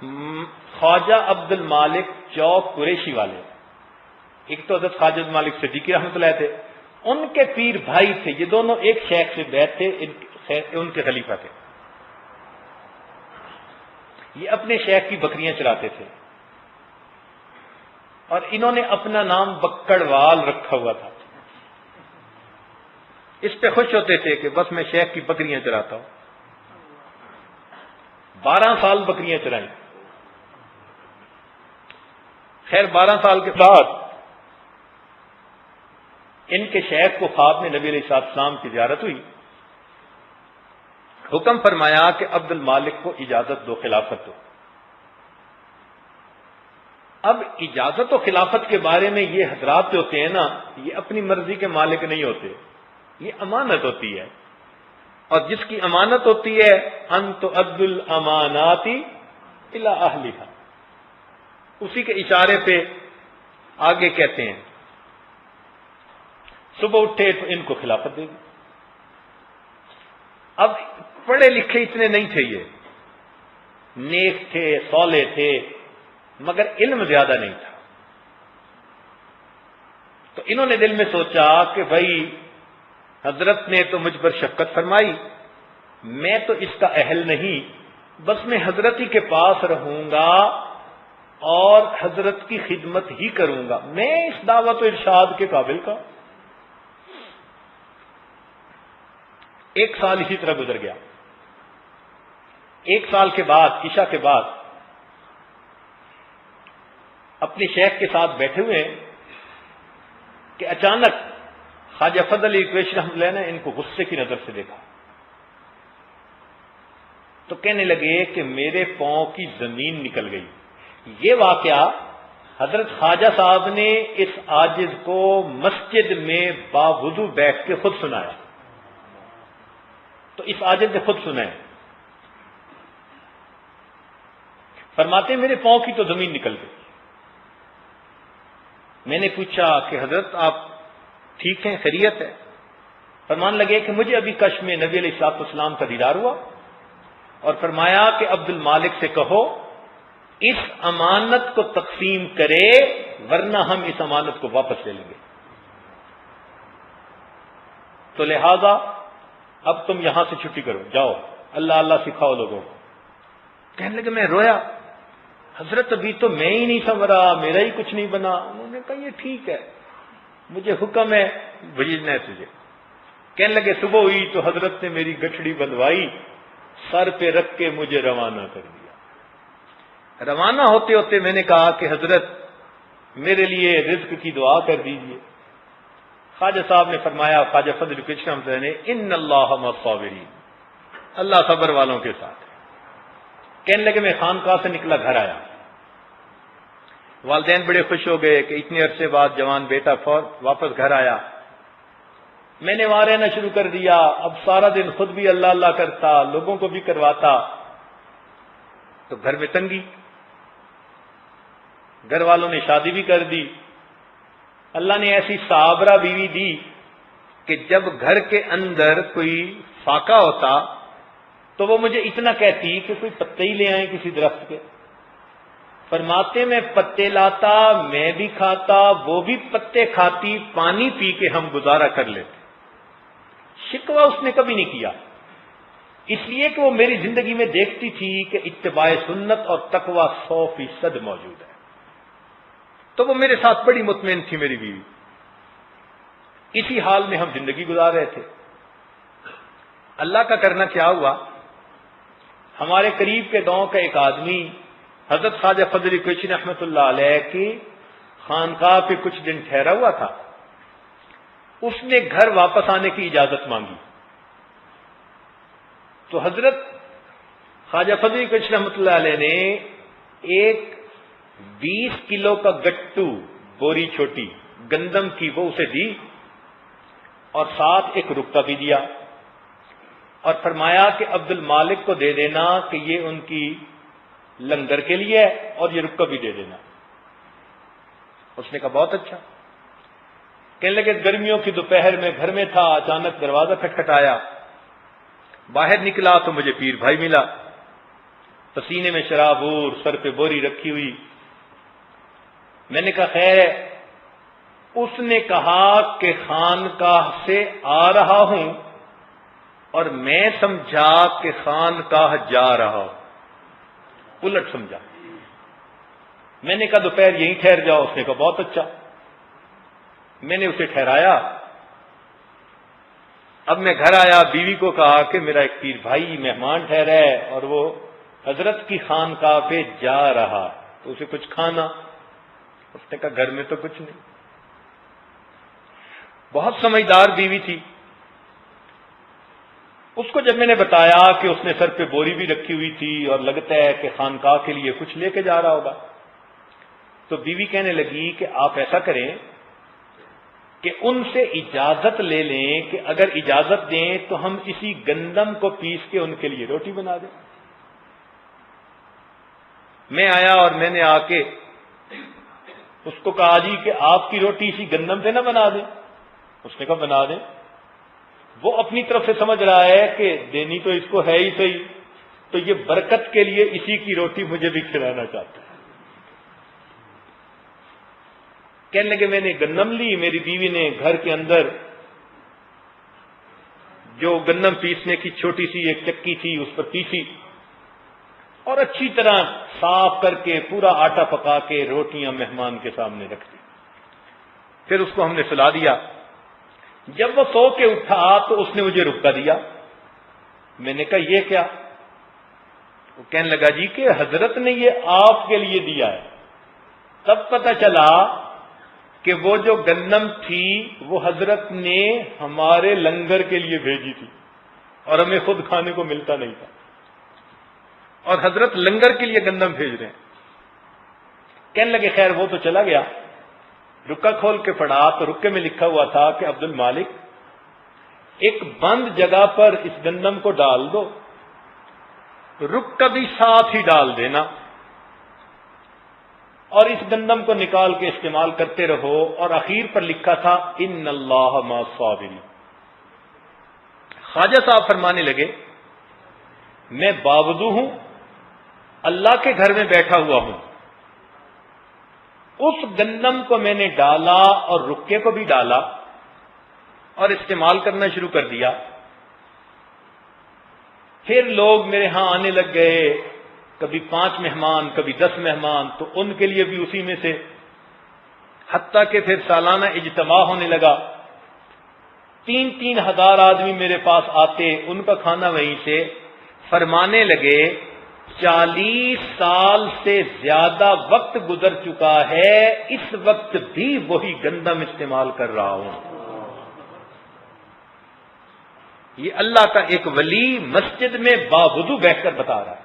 خواجہ عبد المالک چوک قریشی والے، ایک تو حضرت خواجہ عبد المالک صدیقی رحمۃ اللہ تھے، ان کے پیر بھائی تھے، یہ دونوں ایک شیخ سے بیعت تھے، ان کے خلیفہ تھے۔ یہ اپنے شیخ کی بکریاں چراتے تھے اور انہوں نے اپنا نام بکڑوال رکھا ہوا تھا۔ اس پہ خوش ہوتے تھے کہ بس میں شیخ کی بکریاں چراتا ہوں۔ 12 سال بکریاں چرائیں۔ خیر 12 سال کے بعد ان کے شیخ کو خواب میں نبی علیہ السلام کی زیارت ہوئی، حکم فرمایا کہ عبد المالک کو اجازت دو، خلافت دو۔ اب اجازت و خلافت کے بارے میں یہ حضرات جو ہوتے ہیں نا، یہ اپنی مرضی کے مالک نہیں ہوتے، یہ امانت ہوتی ہے، اور جس کی امانت ہوتی ہے ان تؤد الامانات الی اہلھا، اسی کے اشارے پہ آگے کہتے ہیں صبح اٹھے تو ان کو خلافت دے دی۔ اب پڑھے لکھے اتنے نہیں تھے، یہ نیک تھے، صالح تھے، مگر علم زیادہ نہیں تھا۔ تو انہوں نے دل میں سوچا کہ بھائی حضرت نے تو مجھ پر شفقت فرمائی، میں تو اس کا اہل نہیں، بس میں حضرت ہی کے پاس رہوں گا اور حضرت کی خدمت ہی کروں گا، میں اس دعوت و ارشاد کے قابل کا۔ 1 سال اسی طرح گزر گیا۔ 1 سال کے بعد، عشاء کے بعد اپنے شیخ کے ساتھ بیٹھے ہوئے ہیں کہ اچانک خواجہ فضل علی قریشی رحمۃ اللہ نے ان کو غصے کی نظر سے دیکھا، تو کہنے لگے کہ میرے پاؤں کی زمین نکل گئی۔ یہ واقعہ حضرت خواجہ صاحب نے اس عاجز کو مسجد میں باوضو بیٹھ کے خود سنایا، تو اس عاجز نے خود سنا ہے، فرماتے میرے پاؤں کی تو زمین نکل گئی۔ میں نے پوچھا کہ حضرت آپ ٹھیک ہیں، خیریت ہے؟ فرمان لگے کہ مجھے ابھی کش میں نبی علیہ الصلوۃ والسلام کا دیدار ہوا، اور فرمایا کہ عبد المالک سے کہو اس امانت کو تقسیم کرے، ورنہ ہم اس امانت کو واپس لے لیں گے، تو لہذا اب تم یہاں سے چھٹی کرو، جاؤ اللہ اللہ سکھاؤ لوگوں کو۔ کہنے لگے میں رویا، حضرت ابھی تو میں ہی نہیں سنورا، میرا ہی کچھ نہیں بنا۔ انہوں نے کہا یہ ٹھیک ہے، مجھے حکم ہے بھیجنا ہے تجھے۔ کہنے لگے صبح ہوئی تو حضرت نے میری گٹھڑی بندھوائی، سر پہ رکھ کے مجھے روانہ کر دیا۔ روانہ ہوتے ہوتے میں نے کہا کہ حضرت میرے لیے رزق کی دعا کر دیجئے۔ خواجہ صاحب نے فرمایا، خواجہ فضل علی قریشی رحمۃ اللہ نے، ان اللہ مع الصابرین، اللہ صبر والوں کے ساتھ ہے۔ کہنے لگے میں خانقاہ سے نکلا، گھر آیا، والدین بڑے خوش ہو گئے کہ اتنے عرصے بعد جوان بیٹا واپس گھر آیا۔ میں نے وہاں رہنا شروع کر دیا، اب سارا دن خود بھی اللہ اللہ کرتا، لوگوں کو بھی کرواتا، تو گھر میں تنگی، گھر والوں نے شادی بھی کر دی۔ اللہ نے ایسی صابرہ بیوی دی کہ جب گھر کے اندر کوئی فاقہ ہوتا تو وہ مجھے اتنا کہتی کہ کوئی پتے ہی لے آئیں کسی درخت کے۔ فرماتے میں پتے لاتا، میں بھی کھاتا، وہ بھی پتے کھاتی، پانی پی کے ہم گزارا کر لیتے۔ شکوہ اس نے کبھی نہیں کیا، اس لیے کہ وہ میری زندگی میں دیکھتی تھی کہ اتباع سنت اور تقوی 100% موجود ہے، تو وہ میرے ساتھ بڑی مطمئن تھی میری بیوی۔ اسی حال میں ہم زندگی گزار رہے تھے۔ اللہ کا کرنا کیا ہوا، ہمارے قریب کے گاؤں کا ایک آدمی حضرت خواجہ فضل علی قریشی رحمۃ اللہ علیہ کی خانقاہ پہ کچھ دن ٹھہرا ہوا تھا، اس نے گھر واپس آنے کی اجازت مانگی، تو حضرت خواجہ فضل علی قریشی رحمۃ اللہ علیہ نے ایک 20 کلو کا گٹو، بوری چھوٹی گندم کی، وہ اسے دی، اور ساتھ ایک رکہ بھی دیا، اور فرمایا کہ عبد المالک کو دے دینا کہ یہ ان کی لنگر کے لیے ہے، اور یہ رکہ بھی دے دینا۔ اس نے کہا بہت اچھا۔ کہنے لگے گرمیوں کی دوپہر میں گھر میں تھا، اچانک دروازہ کھٹکھٹایا، باہر نکلا تو مجھے پیر بھائی ملا۔ پسینے میں شرابور، سر پہ بوری رکھی ہوئی. میں نے کہا خیر ہے. اس نے کہا کہ خانقاہ سے آ رہا ہوں، اور میں سمجھا کہ خانقاہ جا رہا ہوں، الٹ سمجھا. میں نے کہا دوپہر یہیں ٹھہر جاؤ. اس نے کہا بہت اچھا. میں نے اسے ٹھہرایا. اب میں گھر آیا، بیوی کو کہا کہ میرا ایک پیر بھائی مہمان ٹھہرا ہے اور وہ حضرت کی خانقاہ پہ جا رہا، تو اسے کچھ کھانا. اس نے کہا گھر میں تو کچھ نہیں. بہت سمجھدار بیوی تھی. اس کو جب میں نے بتایا کہ اس نے سر پہ بوری بھی رکھی ہوئی تھی اور لگتا ہے کہ خانقاہ کے لیے کچھ لے کے جا رہا ہوگا، تو بیوی کہنے لگی کہ آپ ایسا کریں کہ ان سے اجازت لے لیں کہ اگر اجازت دیں تو ہم اسی گندم کو پیس کے ان کے لیے روٹی بنا دیں. میں آیا اور میں نے آ کے اس کو کہا جی کہ آپ کی روٹی اسی گندم پہ نہ بنا دیں. اس نے کہا بنا دیں. وہ اپنی طرف سے سمجھ رہا ہے کہ دینی تو اس کو ہے ہی صحیح، تو یہ برکت کے لیے اسی کی روٹی مجھے بھی کھلانا چاہتا ہے. کہنے لگے میں نے گندم لی. میری بیوی نے گھر کے اندر جو گندم پیسنے کی چھوٹی سی ایک چکی تھی اس پر پیسی، اور اچھی طرح صاف کر کے پورا آٹا پکا کے روٹیاں مہمان کے سامنے رکھ دی. پھر اس کو ہم نے سلا دیا. جب وہ سو کے اٹھا تو اس نے مجھے رکا دیا. میں نے کہا یہ کیا؟ وہ کہنے لگا جی کہ حضرت نے یہ آپ کے لیے دیا ہے. تب پتہ چلا کہ وہ جو گندم تھی وہ حضرت نے ہمارے لنگر کے لیے بھیجی تھی اور ہمیں خود کھانے کو ملتا نہیں تھا، اور حضرت لنگر کے لیے گندم بھیج رہے ہیں. کہنے لگے خیر وہ تو چلا گیا. رکا کھول کے پڑھا تو رکے میں لکھا ہوا تھا کہ عبد المالک ایک بند جگہ پر اس گندم کو ڈال دو، رکا بھی ساتھ ہی ڈال دینا، اور اس گندم کو نکال کے استعمال کرتے رہو. اور اخیر پر لکھا تھا ان اللہ مع الصابرین. خواجہ صاحب فرمانے لگے میں باوضو ہوں، اللہ کے گھر میں بیٹھا ہوا ہوں. اس گندم کو میں نے ڈالا اور رکے کو بھی ڈالا اور استعمال کرنا شروع کر دیا. پھر لوگ میرے ہاں آنے لگ گئے، کبھی 5 مہمان، کبھی 10 مہمان، تو ان کے لیے بھی اسی میں سے، حتیٰ کہ پھر سالانہ اجتماع ہونے لگا. 3-3 ہزار آدمی میرے پاس آتے، ان کا کھانا وہیں سے. فرمانے لگے 40 سال سے زیادہ وقت گزر چکا ہے، اس وقت بھی وہی گندم استعمال کر رہا ہوں. یہ اللہ کا ایک ولی مسجد میں باوضو بیٹھ کر بتا رہا ہے.